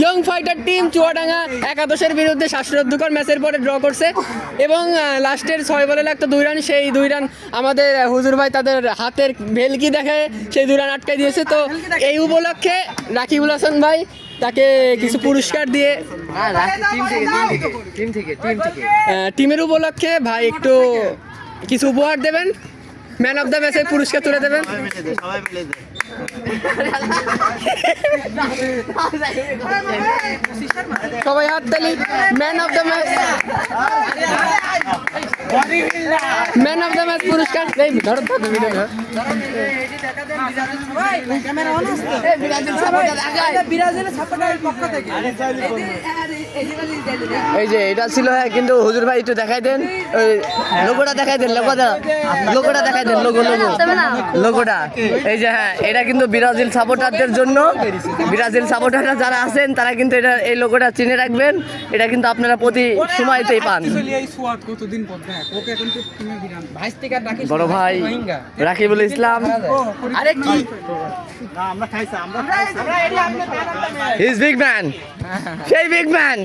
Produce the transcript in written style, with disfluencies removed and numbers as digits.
Young fighter team Chuadanga একাদশের বিরুদ্ধে শ্বাসরুদ্ধকর ম্যাচের পরে ড্র করছে এবং লাস্টের 6 বলে লাগতো 2 রান, সেই 2 রান আমাদের হুজুর ভাই তাদের হাতের ভেলকি দেখে সেই 2 রান আটকাই দিয়েছে। তো এই উপলক্ষে রাকিবুল হাসান ভাই তাকে কিছু পুরস্কার দিয়ে টিমের উপলক্ষে ভাই একটু কিছু উপহার দেবেন, ম্যান অফ দ্য ম্যাচের পুরস্কার তুলে দেবেন। সবাই হাত তালি। Man of the match, man of the match পুরস্কার এই ধরো এই যে এটা ছিল। হ্যাঁ কিন্তু হুজুর ভাই একটু দেখাই দেন, ওই লোগোটা দেখাই দেন, লোগোটা দেখাই দেন, লোগোটা এই যে। হ্যাঁ এটা কিন্তু ব্রাজিল সাপোর্টারদের জন্য, ব্রাজিল সাপোর্টাররা যারা আছেন তারা কিন্তু এটা এই লোগোটা চিনে রাখবেন। এটা কিন্তু আপনারা প্রতি সময়তেই পান। বড় ভাই রাকিবুল ইসলাম, আরে কি ইজ বিগ ম্যান, সেই বিগ ম্যান।